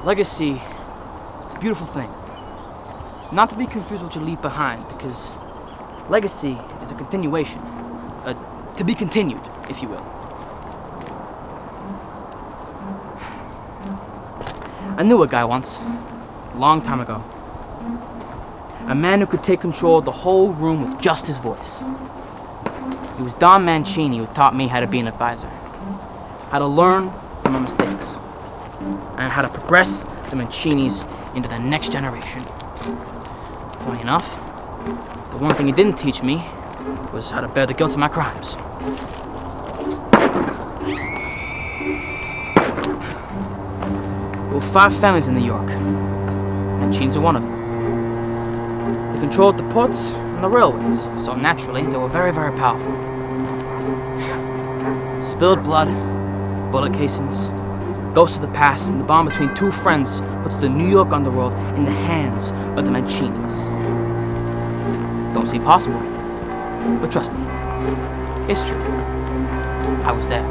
Legacy is a beautiful thing. Not to be confused with what you leave behind, because legacy is a continuation. To be continued, if you will. I knew a guy once, a long time ago. A man who could take control of the whole room with just his voice. It was Don Manchini who taught me how to be an advisor. How to learn from my mistakes. And how to progress the Manchinis into the next generation. Funny enough, the one thing he didn't teach me was how to bear the guilt of my crimes. There were 5 families in New York. Manchini's are one of them. They controlled the ports and the railways, so naturally they were very, very powerful. Spilled blood, bullet casings, ghosts of the past, and the bond between 2 friends puts the New York underworld in the hands of the Manchinis. Don't seem possible, but trust me, it's true. I was there.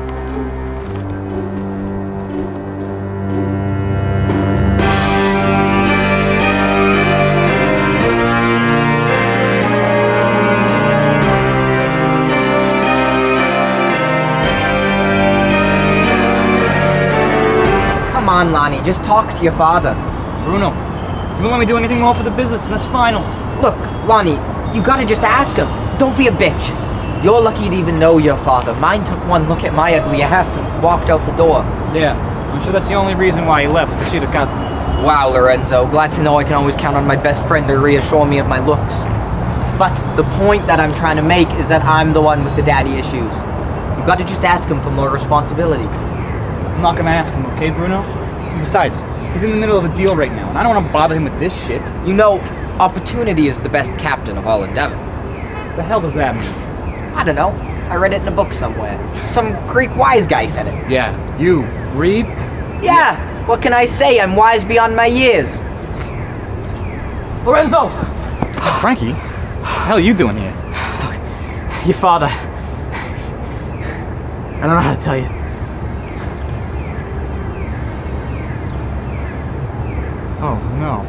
Come on, Lonnie, just talk to your father. Bruno, you won't let me do anything more for the business, and that's final. Look, Lonnie, you gotta just ask him. Don't be a bitch. You're lucky to even know your father. Mine took one look at my ugly ass and walked out the door. Yeah, I'm sure that's the only reason why he left, the shit of cats. Wow, Lorenzo, glad to know I can always count on my best friend to reassure me of my looks. But the point that I'm trying to make is that I'm the one with the daddy issues. You gotta just ask him for more responsibility. I'm not gonna ask him, okay, Bruno? And besides, he's in the middle of a deal right now, and I don't want to bother him with this shit. You know, opportunity is the best captain of all endeavor. The hell does that mean? I don't know. I read it in a book somewhere. Some Greek wise guy said it. Yeah, you read? Yeah, what can I say? I'm wise beyond my years. Lorenzo! Frankie, what the hell are you doing here? Your father. I don't know how to tell you. Oh, no.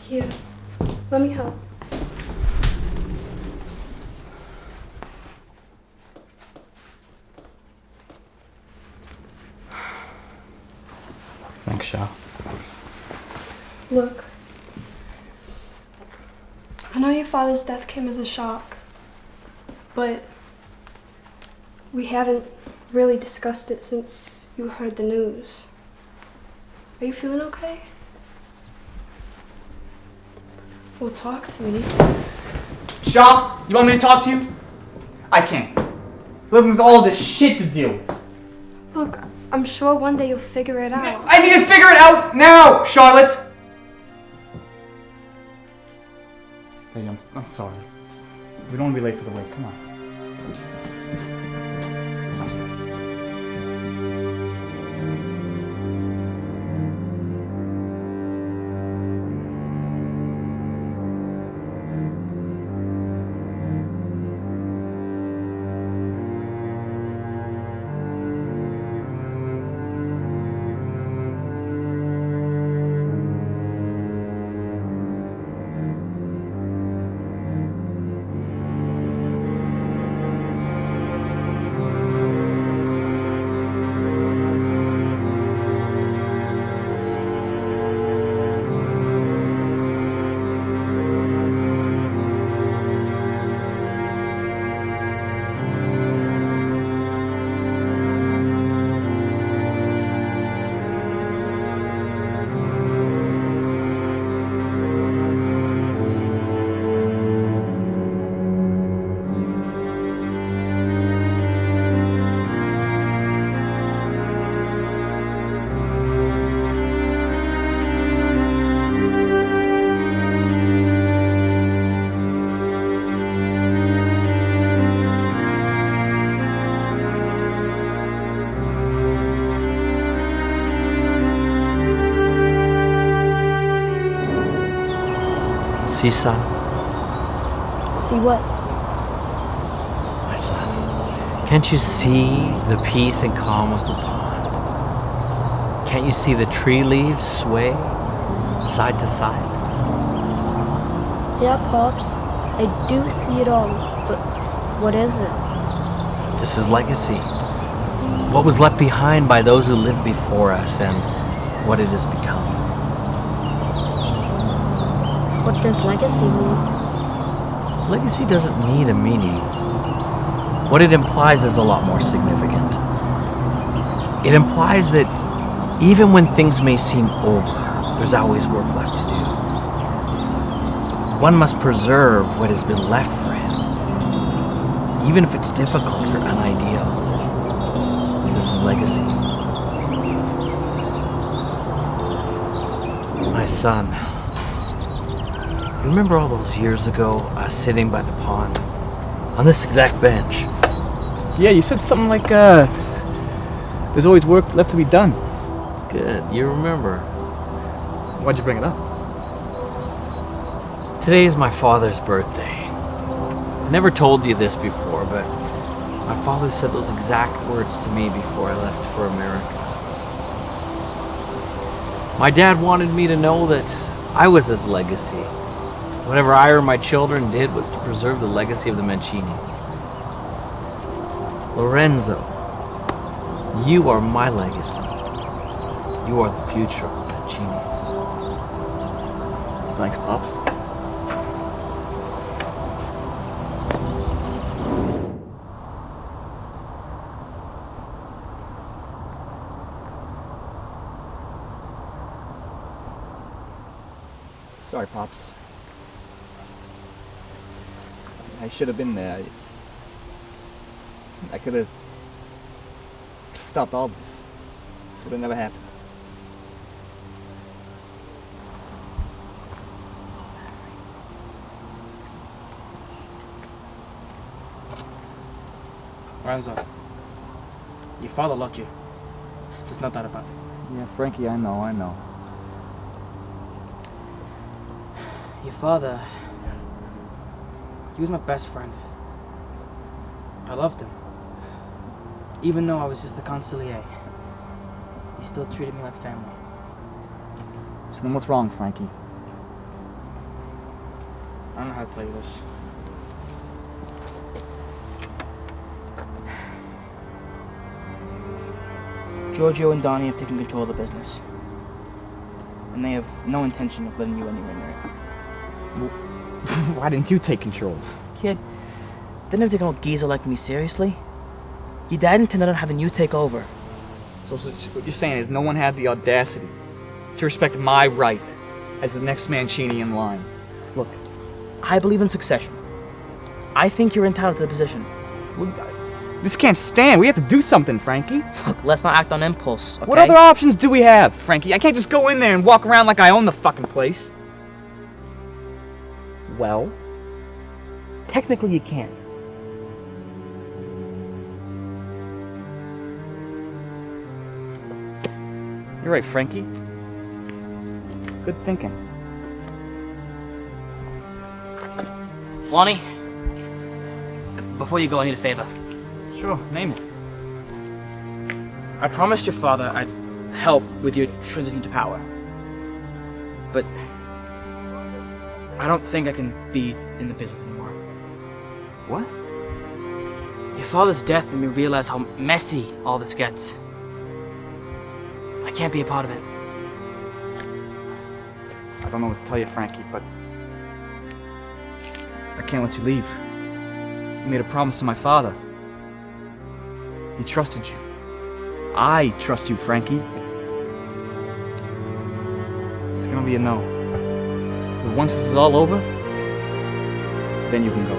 Here, let me help. Thanks, Shao. Look, I know your father's death came as a shock, but we haven't really discussed it since you heard the news. Are you feeling okay? Well, talk to me. Shaw, you want me to talk to you? I can't. Living with all this shit to deal with. Look, I'm sure one day you'll figure it out. I need to figure it out now, Charlotte! Hey, I'm sorry. We don't want to be late for the wake. Come on. See, son? See what? My son. Can't you see the peace and calm of the pond? Can't you see the tree leaves sway side to side? Yeah, Pops. I do see it all, but what is it? This is legacy. What was left behind by those who lived before us and what it has become. What does legacy mean? Legacy doesn't need a meaning. What it implies is a lot more significant. It implies that even when things may seem over, there's always work left to do. One must preserve what has been left for him, even if it's difficult or unideal. This is legacy. My son, remember all those years ago, us sitting by the pond, on this exact bench? Yeah, you said something like, there's always work left to be done. Good, you remember. Why'd you bring it up? Today is my father's birthday. I never told you this before, but my father said those exact words to me before I left for America. My dad wanted me to know that I was his legacy. Whatever I or my children did was to preserve the legacy of the Manchinis. Lorenzo, you are my legacy. You are the future of the Manchinis. Thanks, Pops. Sorry, Pops. I should have been there. I could have stopped all this. This would have never happened. Lorenzo, your father loved you. There's no doubt about it. Yeah, Frankie, I know. Your father, he was my best friend. I loved him. Even though I was just a consigliere, he still treated me like family. So then what's wrong, Frankie? I don't know how to tell you this. Giorgio and Donnie have taken control of the business. And they have no intention of letting you anywhere near it. Why didn't you take control? Kid, they never take an old geezer like me seriously. Your dad intended on having you take over. So what you're saying is no one had the audacity to respect my right as the next Manchini in line. Look, I believe in succession. I think you're entitled to the position. This can't stand. We have to do something, Frankie. Look, let's not act on impulse, okay? What other options do we have, Frankie? I can't just go in there and walk around like I own the fucking place. Well, technically you can. You're right, Frankie. Good thinking. Lonnie, before you go, I need a favor. Sure, name it. I promised your father I'd help with your transition to power. But I don't think I can be in the business anymore. What? Your father's death made me realize how messy all this gets. I can't be a part of it. I don't know what to tell you, Frankie, but I can't let you leave. You made a promise to my father. He trusted you. I trust you, Frankie. It's gonna be a no. But once this is all over, then you can go.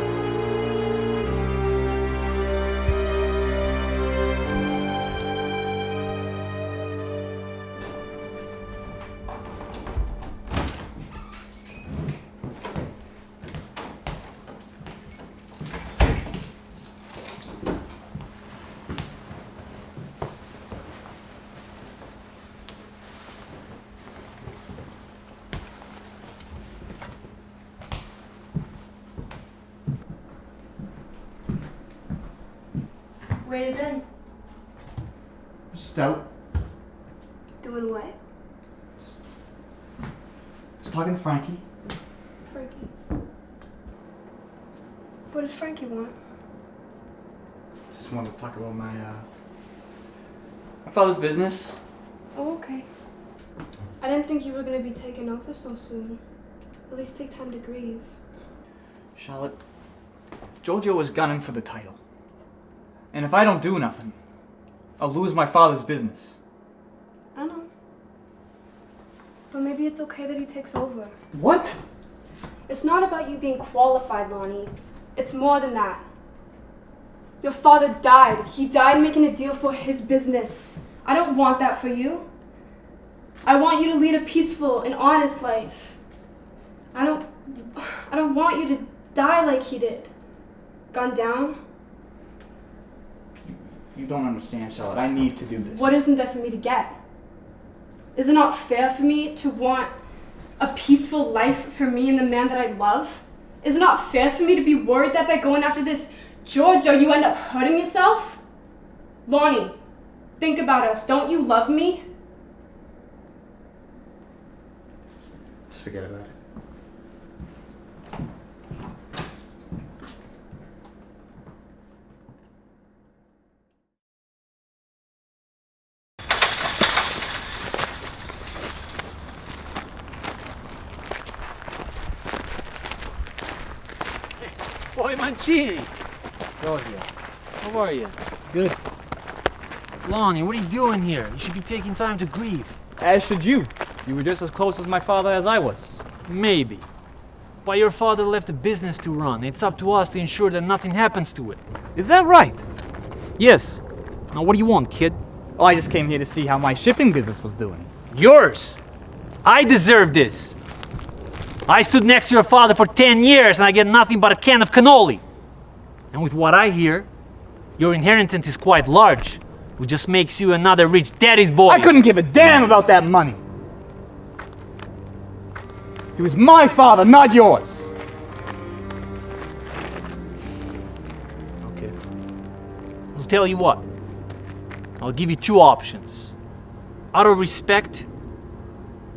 Where you been? Just out. Doing what? Just talking to Frankie. Frankie. What does Frankie want? Just wanted to talk about my father's business. Oh, okay. I didn't think you were gonna be taking over so soon. At least take time to grieve. Charlotte, Giorgio is gunning for the title. And if I don't do nothing, I'll lose my father's business. I know. But maybe it's okay that he takes over. What? It's not about you being qualified, Lonnie. It's more than that. Your father died. He died making a deal for his business. I don't want that for you. I want you to lead a peaceful and honest life. I don't want you to die like he did. Gone down. You don't understand, Charlotte. I need to do this. What isn't there for me to get? Is it not fair for me to want a peaceful life for me and the man that I love? Is it not fair for me to be worried that by going after this Giorgio, you end up hurting yourself? Lonnie, think about us. Don't you love me? Just forget about it. Boy, Manchini! Giorgio. How are you? Good. Lonnie, what are you doing here? You should be taking time to grieve. As should you. You were just as close as my father as I was. Maybe. But your father left a business to run. It's up to us to ensure that nothing happens to it. Is that right? Yes. Now what do you want, kid? Oh, I just came here to see how my shipping business was doing. Yours! I deserve this! I stood next to your father for 10 years and I get nothing but a can of cannoli. And with what I hear, your inheritance is quite large, which just makes you another rich daddy's boy. I couldn't give a damn about that money. He was my father, not yours. Okay. I'll tell you what. I'll give you two options. Out of respect,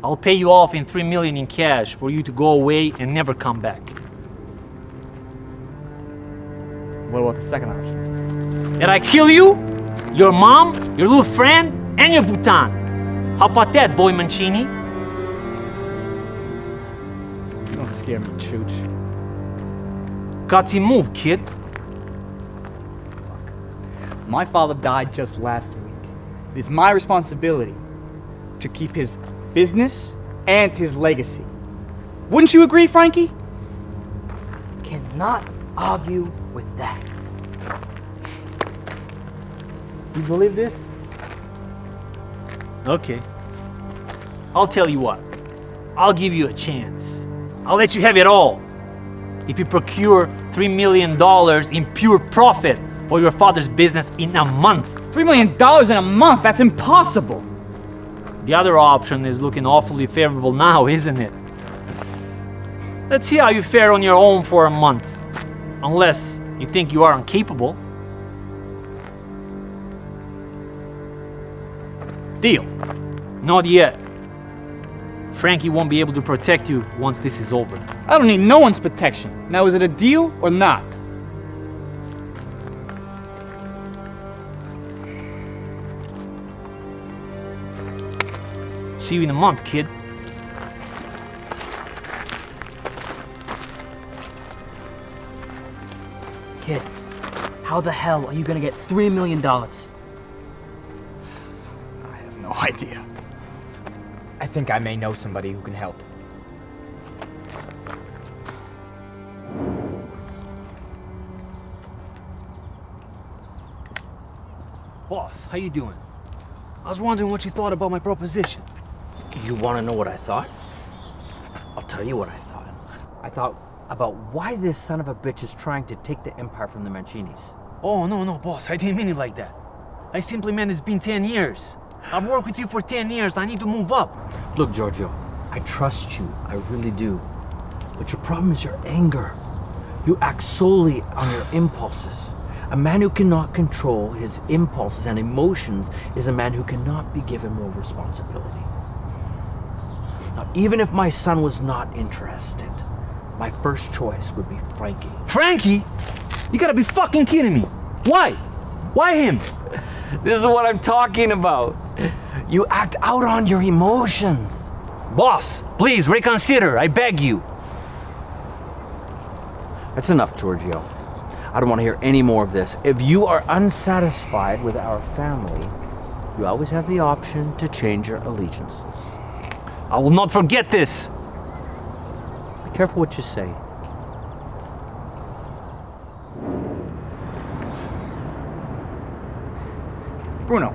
I'll pay you off in 3 million in cash for you to go away and never come back. What about the second option? That I kill you, your mom, your little friend, and your Bhutan. How about that, boy Manchini? Don't scare me, Chooch. Gutsy move, kid. My father died just last week. It's my responsibility to keep his business and his legacy. Wouldn't you agree, Frankie? Cannot argue with that. You believe this? Okay. I'll tell you what. I'll give you a chance. I'll let you have it all. If you procure $3 million in pure profit for your father's business in a month. $3 million in a month? That's impossible. The other option is looking awfully favorable now, isn't it? Let's see how you fare on your own for a month. Unless you think you are incapable. Deal. Not yet. Frankie won't be able to protect you once this is over. I don't need no one's protection. Now, is it a deal or not? See you in a month, kid. Kid, how the hell are you gonna get $3 million? I have no idea. I think I may know somebody who can help. Boss, how you doing? I was wondering what you thought about my proposition. You want to know what I thought? I'll tell you what I thought. I thought about why this son of a bitch is trying to take the empire from the Manchinis. Oh, no, boss, I didn't mean it like that. I simply meant it's been 10 years. I've worked with you for 10 years, I need to move up. Look, Giorgio, I trust you, I really do. But your problem is your anger. You act solely on your impulses. A man who cannot control his impulses and emotions is a man who cannot be given more responsibility. Now, even if my son was not interested, my first choice would be Frankie. Frankie? You gotta be fucking kidding me. Why? Why him? This is what I'm talking about. You act out on your emotions. Boss, please reconsider, I beg you. That's enough, Giorgio. I don't want to hear any more of this. If you are unsatisfied with our family, you always have the option to change your allegiances. I will not forget this. Be careful what you say. Bruno,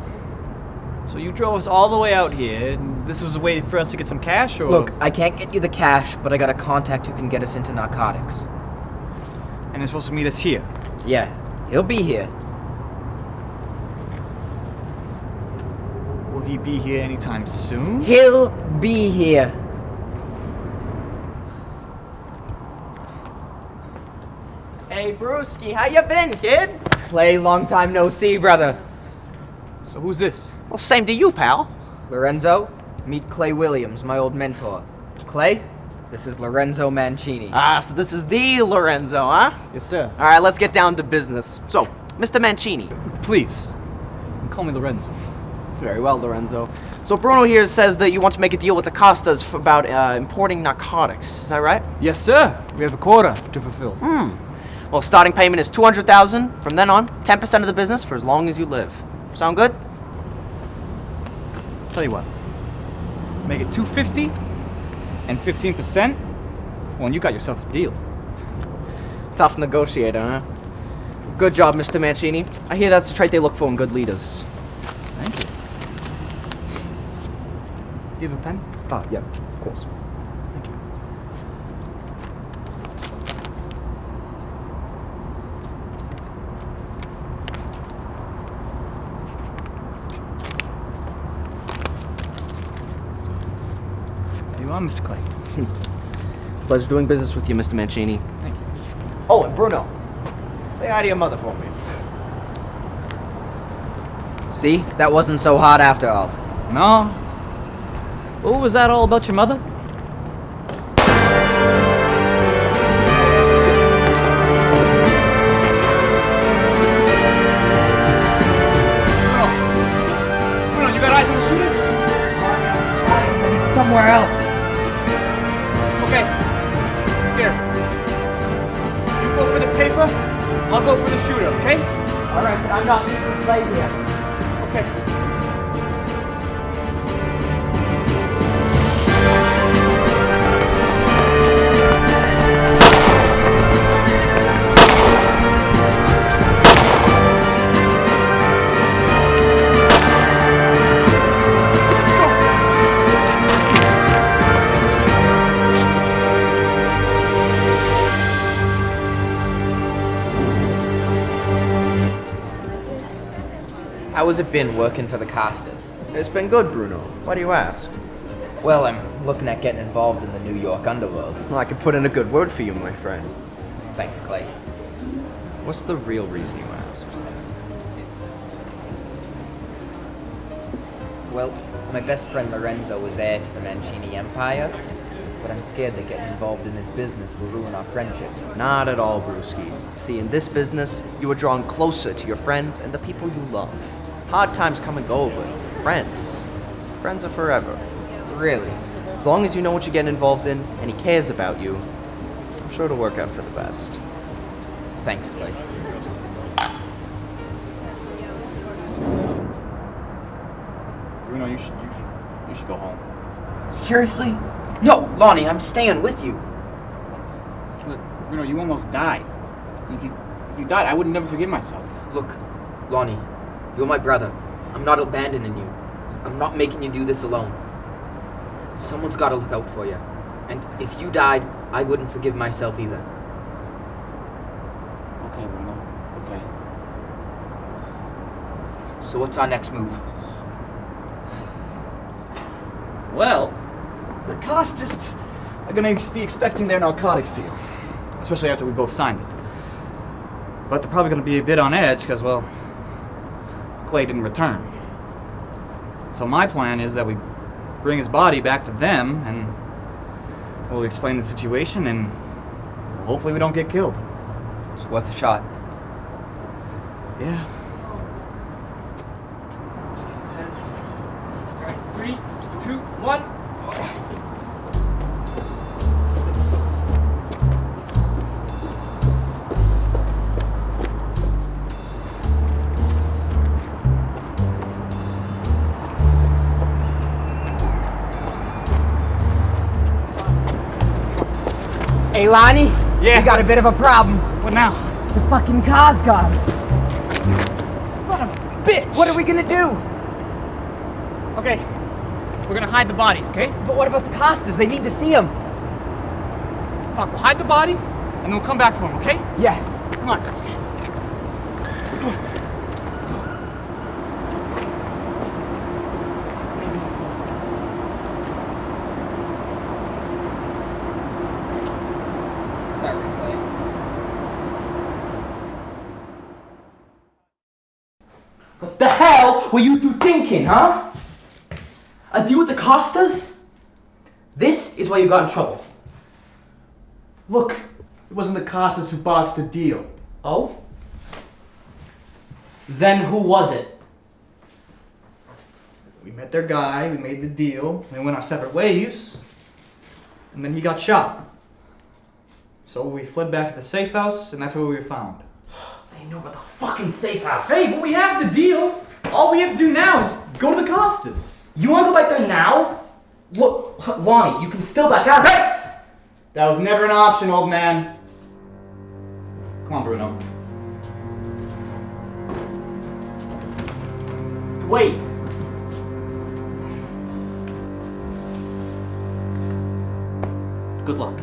so you drove us all the way out here, and this was a way for us to get some cash, or? Look, I can't get you the cash, but I got a contact who can get us into narcotics. And they're supposed to meet us here. Yeah, he'll be here. Will he be here anytime soon? He'll be here. Hey, Brewski, how you been, kid? Clay, long time no see, brother. So who's this? Well, same to you, pal. Lorenzo, meet Clay Williams, my old mentor. Clay, this is Lorenzo Manchini. Ah, so this is the Lorenzo, huh? Yes, sir. All right, let's get down to business. So, Mr. Manchini. Please, call me Lorenzo. Very well, Lorenzo. So Bruno here says that you want to make a deal with the Costas about importing narcotics. Is that right? Yes, sir. We have a quota to fulfill. Well, starting payment is $200,000. From then on, 10% of the business for as long as you live. Sound good? Tell you what, make it $250 and 15%. Well, and you got yourself a deal. Tough negotiator, huh? Good job, Mr. Manchini. I hear that's the trait they look for in good leaders. Thank you. You have a pen? Ah, yeah, of course. Thank you. There you are, Mr. Clay. Pleasure doing business with you, Mr. Manchini. Thank you. Oh, and Bruno, say hi to your mother for me. See, that wasn't so hard after all. No. What was that all about your mother? Bruno, you got eyes on the shooter? Somewhere else. Okay. Here. You go for the paper, I'll go for the shooter, okay? All right, but I'm not leaving Clay here. Okay. How has it been working for the Costas? It's been good, Bruno. Why do you ask? Well, I'm looking at getting involved in the New York underworld. Well, I could put in a good word for you, my friend. Thanks, Clay. What's the real reason you asked? Well, my best friend Lorenzo is heir to the Manchini Empire, but I'm scared that getting involved in his business will ruin our friendship. Not at all, Brewski. See, in this business, you are drawn closer to your friends and the people you love. Hard times come and go, but friends are forever. Really? As long as you know what you're getting involved in, and he cares about you, I'm sure it'll work out for the best. Thanks, Clay. Bruno, you should go home. Seriously? No, Lonnie, I'm staying with you. Look, Bruno, you almost died. If you died, I would never forgive myself. Look, Lonnie, you're my brother. I'm not abandoning you. I'm not making you do this alone. Someone's got to look out for you. And if you died, I wouldn't forgive myself either. Okay, Bruno. Okay. So what's our next move? Well, the Costas are gonna be expecting their narcotics deal, especially after we both signed it. But they're probably going to be a bit on edge because, well, Clay didn't return. So my plan is that we bring his body back to them and we'll explain the situation and hopefully we don't get killed. It's worth a shot. Yeah. 3, 2, 1. Hey, Lonnie. Yeah? We got a bit of a problem. What now? The fucking car's gone. Son of a bitch! What are we gonna do? Okay, we're gonna hide the body, okay? But what about the Costas? They need to see him. Fuck, we'll hide the body and then we'll come back for him, okay? Yeah. Come on. What the hell were you two thinking, huh? A deal with the Costas? This is why you got in trouble. Look, it wasn't the Costas who botched the deal. Oh? Then who was it? We met their guy, we made the deal, we went our separate ways, and then he got shot. So we fled back to the safe house, and that's where we were found. They know about the fucking safe house. Hey, but we have the deal! All we have to do now is go to the Costas. You wanna go back there now? Look, Lonnie, you can still back out. Rex! That was never an option, old man. Come on, Bruno. Wait. Good luck.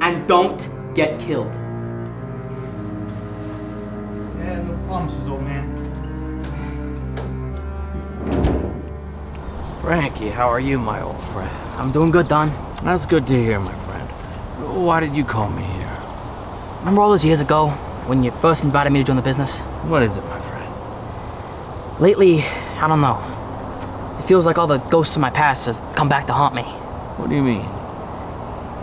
And don't get killed. Yeah, no promises, old man. Frankie, how are you, my old friend? I'm doing good, Don. That's good to hear, my friend. Why did you call me here? Remember all those years ago when you first invited me to join the business? What is it, my friend? Lately, I don't know. It feels like all the ghosts of my past have come back to haunt me. What do you mean?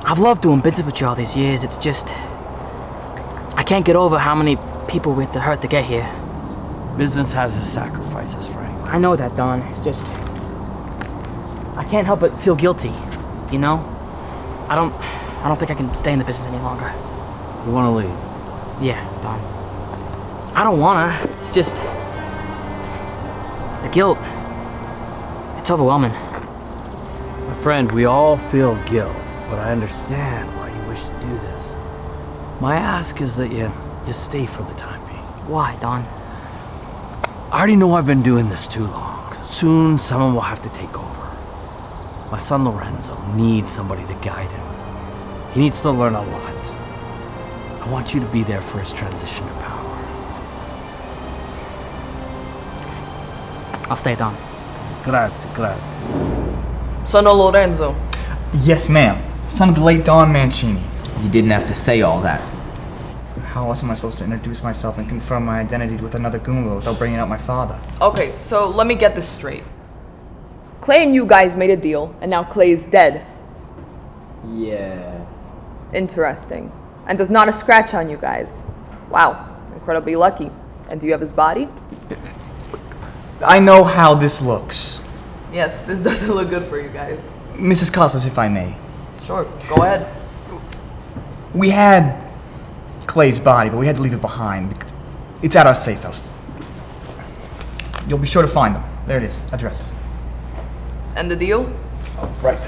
I've loved doing business with you all these years. It's just... I can't get over how many people we had to hurt to get here. Business has its sacrifices, Frank. I know that, Don. It's just... I can't help but feel guilty, you know? I don't think I can stay in the business any longer. You want to leave? Yeah, Don. I don't wanna. It's just... The guilt... It's overwhelming. My friend, we all feel guilt, but I understand why you wish to do this. My ask is that you stay for the time being. Why, Don? I already know I've been doing this too long. Soon, someone will have to take over. My son Lorenzo needs somebody to guide him. He needs to learn a lot. I want you to be there for his transition to power. I'll stay, Don. Grazie, grazie. Sono Lorenzo. Yes, ma'am. Son of the late Don Manchini. You didn't have to say all that. How else am I supposed to introduce myself and confirm my identity with another Goomba without bringing out my father? Okay, so let me get this straight. Clay and you guys made a deal, and now Clay is dead. Yeah. Interesting. And there's not a scratch on you guys. Wow, incredibly lucky. And do you have his body? I know how this looks. Yes, this doesn't look good for you guys. Mrs. Costas, if I may. Sure, go ahead. We had Clay's body, but we had to leave it behind because it's at our safe house. You'll be sure to find them. There it is, address. And the deal? Oh, right.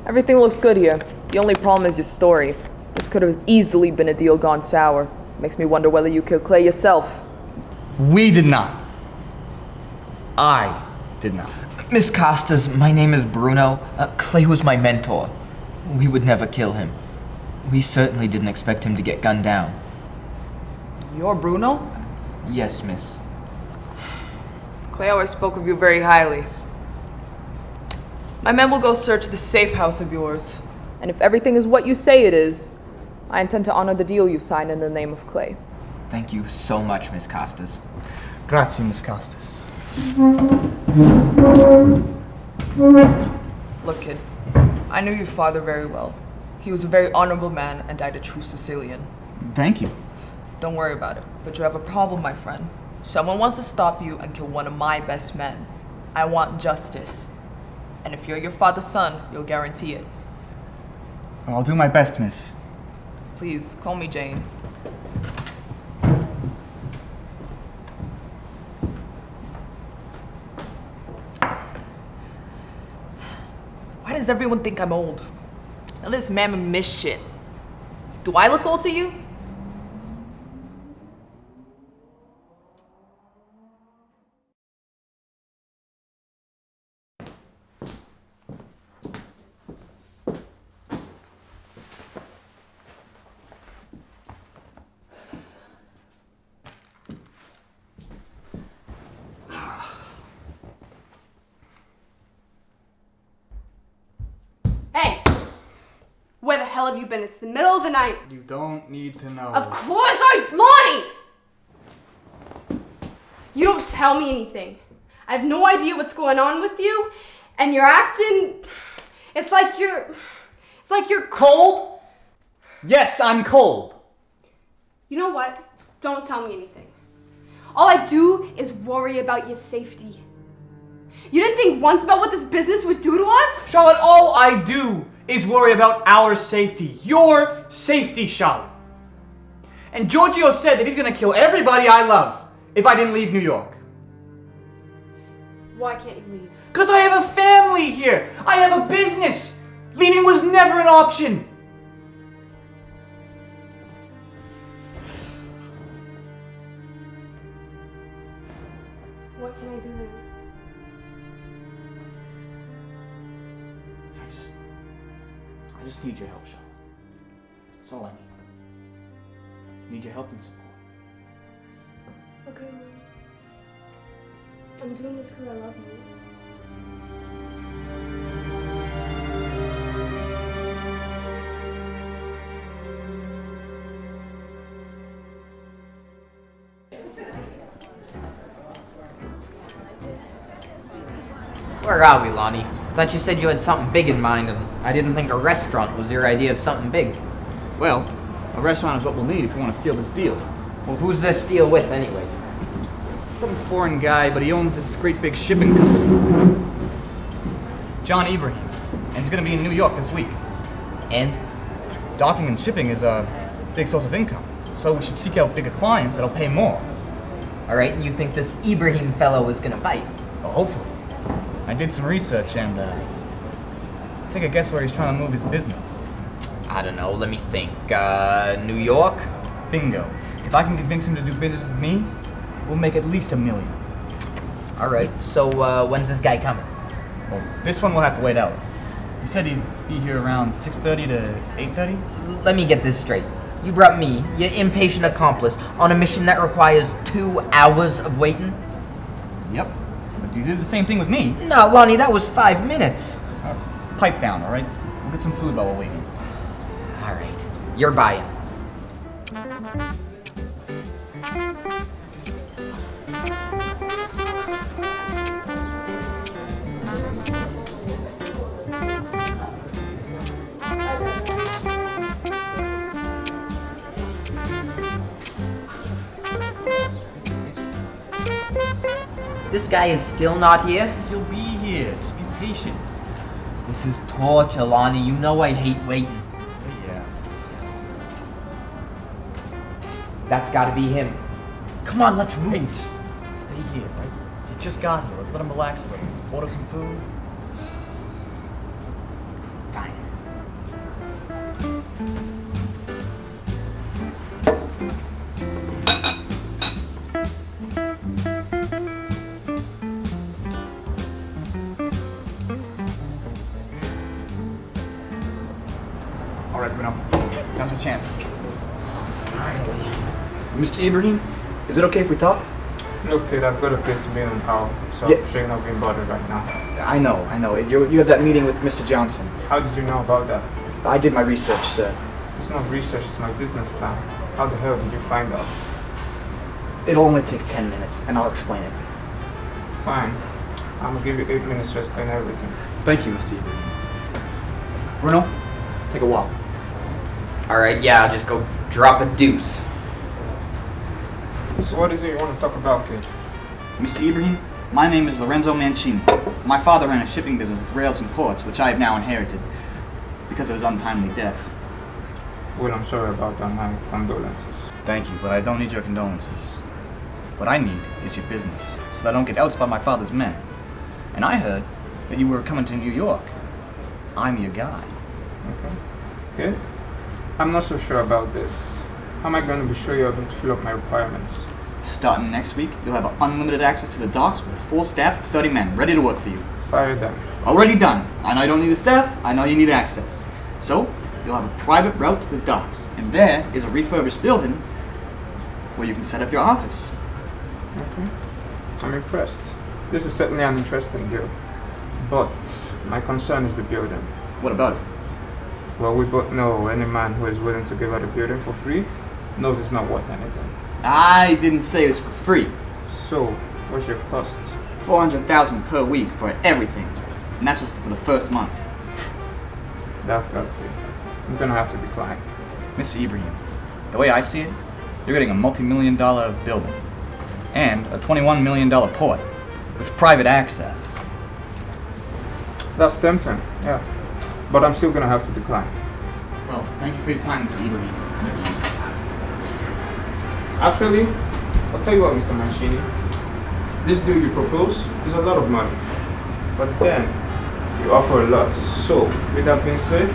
Everything looks good here. The only problem is your story. This could have easily been a deal gone sour. Makes me wonder whether you killed Clay yourself. We did not. I did not. Miss Costas, my name is Bruno. Clay was my mentor. We would never kill him. We certainly didn't expect him to get gunned down. You're Bruno? Yes, miss. Clay always spoke of you very highly. My men will go search the safe house of yours. And if everything is what you say it is, I intend to honor the deal you signed in the name of Clay. Thank you so much, Miss Costas. Grazie, Miss Costas. Look, kid, I knew your father very well. He was a very honorable man and died a true Sicilian. Thank you. Don't worry about it, but you have a problem, my friend. Someone wants to stop you and kill one of my best men. I want justice. And if you're your father's son, you'll guarantee it. I'll do my best, miss. Please, call me Jane. Why does everyone think I'm old? Now this mamma miss shit. Do I look old to you? Hey! Where the hell have you been? It's the middle of the night. You don't need to know. Of course Lonnie! You don't tell me anything. I have no idea what's going on with you, and you're acting... It's like you're Cold? Yes, I'm cold. You know what? Don't tell me anything. All I do is worry about your safety. You didn't think once about what this business would do to us? Charlotte, all I do is worry about our safety. Your safety, Charlotte. And Giorgio said that he's gonna kill everybody I love if I didn't leave New York. Why can't you leave? Because I have a family here. I have a business. Leaving was never an option. What can I do then? I just need your help, Charlotte. That's all I need. I need your help and support. Okay, Mom. I'm doing this because I love you. Where are we, Lonnie? I thought you said you had something big in mind, and I didn't think a restaurant was your idea of something big. Well, a restaurant is what we'll need if we want to seal this deal. Well, who's this deal with, anyway? Some foreign guy, but he owns this great big shipping company. John Ibrahim. And he's going to be in New York this week. And? Docking and shipping is a big source of income. So we should seek out bigger clients that'll pay more. Alright, and you think this Ibrahim fellow is gonna bite? Well, hopefully. I did some research and, take a guess where he's trying to move his business. I don't know, let me think. New York? Bingo. If I can convince him to do business with me, we'll make at least $1 million. Alright, so when's this guy coming? Well, this one will have to wait out. You said he'd be here around 6:30 to 8:30? Let me get this straight. You brought me, your impatient accomplice, on a mission that requires 2 hours of waiting? Yep. But you did the same thing with me. No, Lonnie, that was 5 minutes. Pipe down, alright? We'll get some food while we're waiting. Alright, you're buying. This guy is still not here? He'll be here. Just be patient. This is torture, Lonnie. You know I hate waiting. Yeah. That's gotta be him. Come on, let's move. Hey, just stay here, right? He just got here. Let's let him relax a little. Order some food. Fine. All right, Bruno. Now's your chance. Finally. Mr. Ibrahim, is it okay if we talk? Look, kid, I've got a place to be in Powell, so Yeah. I'm sure you're not being bothered right now. I know. You have that meeting with Mr. Johnson. How did you know about that? I did my research, sir. It's not research, it's my business plan. How the hell did you find out? It'll only take 10 minutes, and I'll explain it. Fine. I'm gonna give you 8 minutes to explain everything. Thank you, Mr. Ibrahim. Bruno, take a walk. Alright, yeah, I'll just go drop a deuce. So what is it you want to talk about, kid? Mr. Ibrahim, my name is Lorenzo Manchini. My father ran a shipping business with rails and ports, which I have now inherited because of his untimely death. Well, I'm sorry about that, my condolences. Thank you, but I don't need your condolences. What I need is your business, so that I don't get outside by my father's men. And I heard that you were coming to New York. I'm your guy. Okay. Kid? I'm not so sure about this. How am I going to be sure you're going to fill up my requirements? Starting next week, you'll have unlimited access to the docks with a full staff of 30 men ready to work for you. Fire them. Already done. I know you don't need the staff, I know you need access. So, you'll have a private route to the docks, and there is a refurbished building where you can set up your office. Okay. I'm impressed. This is certainly an interesting deal. But my concern is the building. What about it? Well, we both know any man who is willing to give out a building for free knows it's not worth anything. I didn't say it was for free. So, what's your cost? $400,000 per week for everything. And that's just for the first month. That's gutsy. I'm gonna have to decline. Mr. Ibrahim, the way I see it, you're getting a multi-million-dollar building and a $21 million port with private access. That's tempting, yeah. But I'm still gonna have to decline. Well, thank you for your time, Mr. Ibrahim. Actually, I'll tell you what, Mr. Manchini. This deal you propose is a lot of money. But then, you offer a lot. So, with that being said,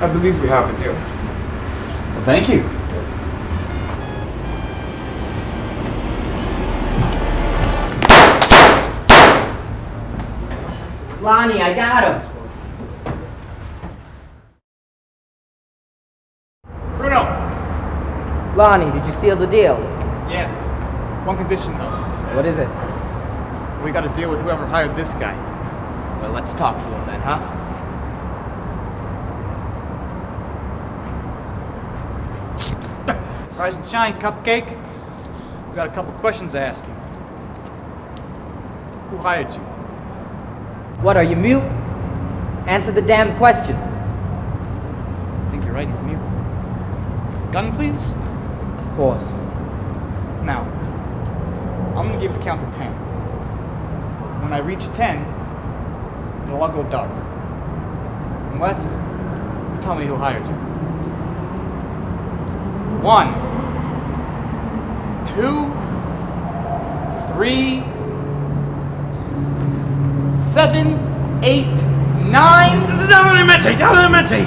I believe we have a deal. Well, thank you. Lonnie, I got him! Bruno! Lonnie, did you seal the deal? Yeah. One condition, though. What is it? We gotta deal with whoever hired this guy. Well, let's talk to him then, huh? Rise and shine, Cupcake. We got a couple questions to ask you. Who hired you? What, are you mute? Answer the damn question. I think you're right, he's mute. Gun, please? Of course. Now, I'm gonna give the count to 10. When I reach 10, it'll all go dark. Unless you tell me who hired you. 1, 2, 3, 7, 8, 9. Lamenti!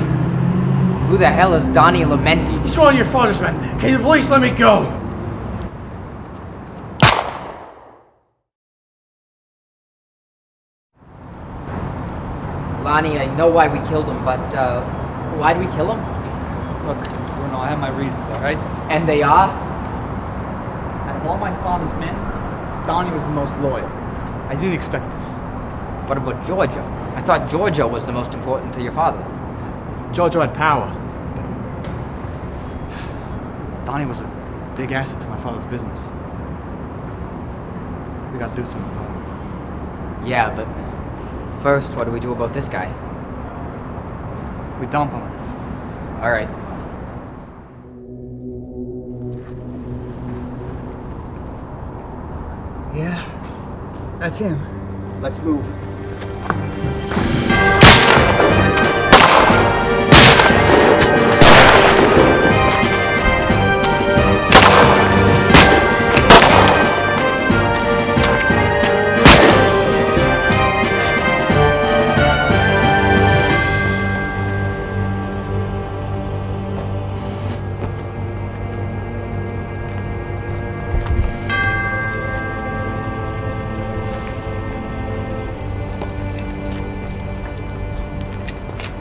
Who the hell is Donnie Lamenti? He's one of your father's men. Can you please let me go? Lonnie, I know why we killed him, but, why'd we kill him? Look, Bruno, I have my reasons, alright? And they are? Out of all my father's men, Donnie was the most loyal. I didn't expect this. What about Giorgio? I thought Giorgio was the most important to your father. Giorgio had power, but Donnie was a big asset to my father's business. We gotta do something about him. Yeah, but first, what do we do about this guy? We dump him. Alright. Yeah, that's him. Let's move.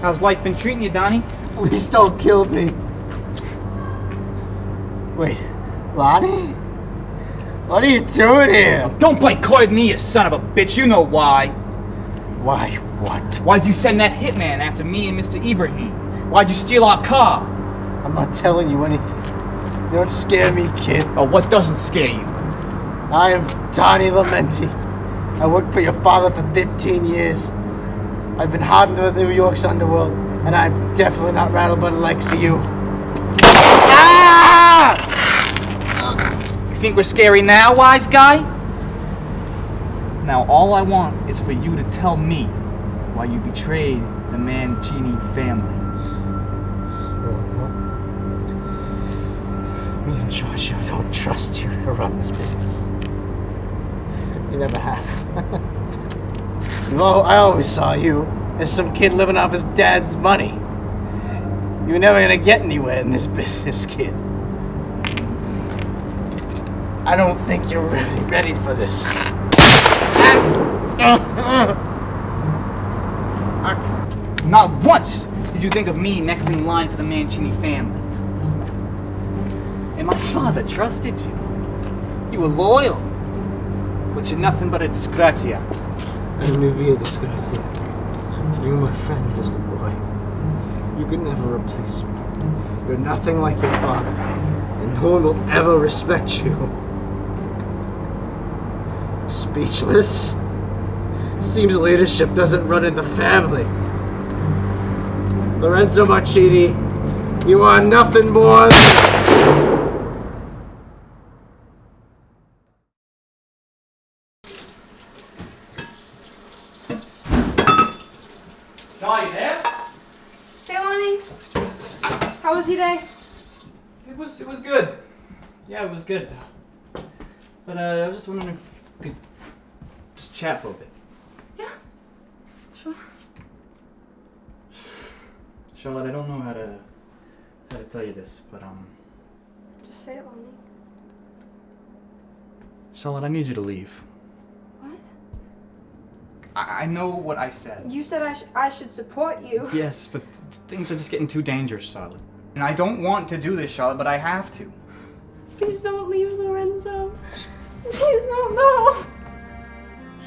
How's life been treating you, Donnie? Please don't kill me. Wait, Lonnie? What are you doing here? Don't play coy with me, you son of a bitch. You know why. Why? What? Why'd you send that hitman after me and Mr. Ibrahim? Why'd you steal our car? I'm not telling you anything. You don't scare me, kid. Oh, what doesn't scare you? I am Donnie Lamenti. I worked for your father for 15 years. I've been hardened to New York's underworld, and I'm definitely not rattled by the likes of you. Ah! You think we're scary now, wise guy? Now all I want is for you to tell me why you betrayed the Manchini family. Me and Giorgio don't trust you to run this business. You never have. I always saw you as some kid living off his dad's money. You're never gonna get anywhere in this business, kid. I don't think you're really ready for this. Not once did you think of me next in line for the Manchini family. And my father trusted you. You were loyal. But you're nothing but a disgrazia. I'm gonna be a disgrazia. You're my friend, just a boy. You could never replace me. You're nothing like your father, and no one will ever respect you. Speechless? Seems leadership doesn't run in the family. Lorenzo Manchini, you are nothing more than... Are you there? Hey, Lonnie. How was your day? It was good. Yeah, it was good. But I was just wondering if we could just chat for a bit. Yeah. Sure. Charlotte, I don't know how to tell you this, but Just say it, Lonnie. Charlotte, I need you to leave. What? I know what I said. You said I should support you. Yes, but things are just getting too dangerous, Charlotte. And I don't want to do this, Charlotte, but I have to. Please don't leave, Lorenzo. Please don't, no.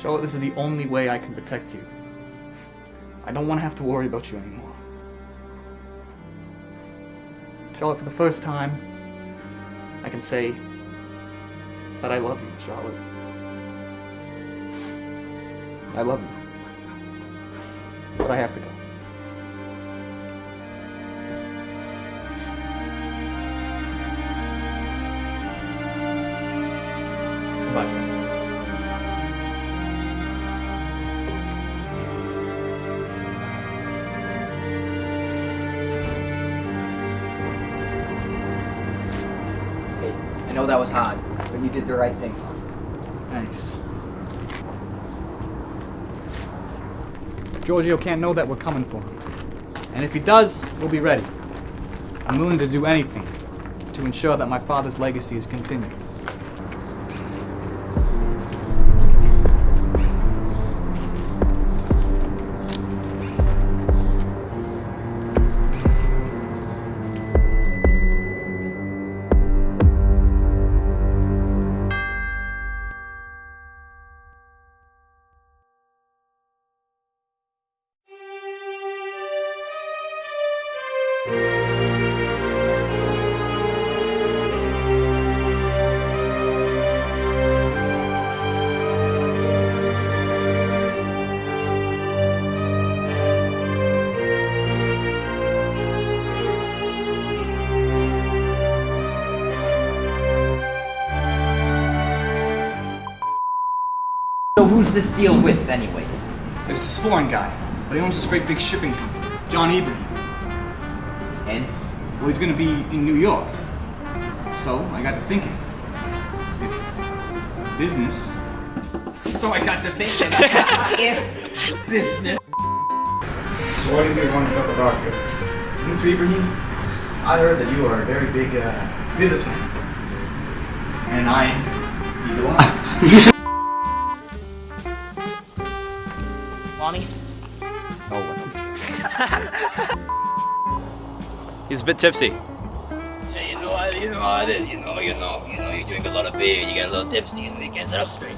Charlotte, this is the only way I can protect you. I don't want to have to worry about you anymore. Charlotte, for the first time, I can say that I love you, Charlotte. I love you. But I have to go. Goodbye, Charlotte. I know that was hard, but you did the right thing. Thanks. Giorgio can't know that we're coming for him. And if he does, we'll be ready. I'm willing to do anything to ensure that my father's legacy is continued. So who's this deal with, anyway? There's this foreign guy, but he owns this great big shipping company, John Ibrahim. And? Well, he's gonna be in New York. So I got to thinking, if business... So I got to thinking, if business... So what is it you want to talk about here? Mr. Ibrahim, I heard that you are a very big businessman. And I... You do want? Lonnie? Oh, what? He's a bit tipsy. Yeah, you know, I you know how it is, you drink a lot of beer, you get a little tipsy, and you can't sit up straight.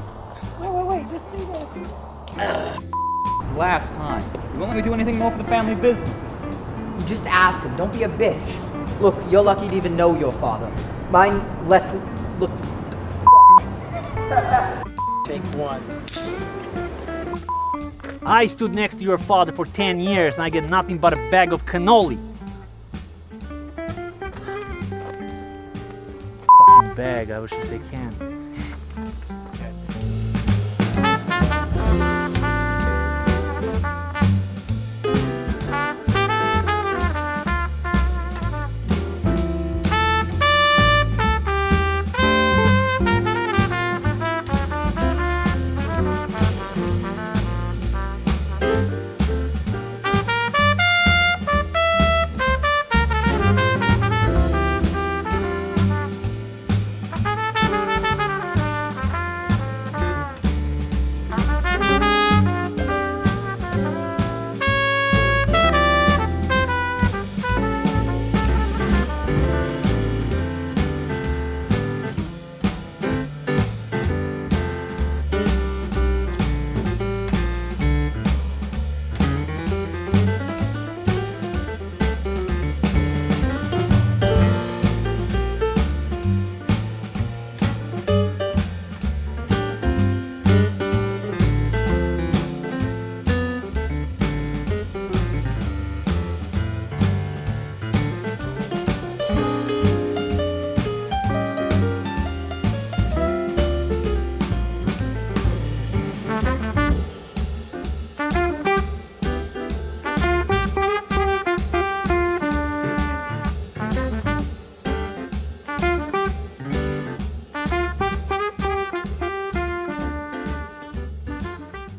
Wait, just stay there. Last time. You won't let me do anything more for the family business. You just ask him, don't be a bitch. Look, you're lucky to even know your father. Mine left, look, Take one. I stood next to your father for 10 years and I get nothing but a bag of cannoli. Fucking bag, I wish you say can.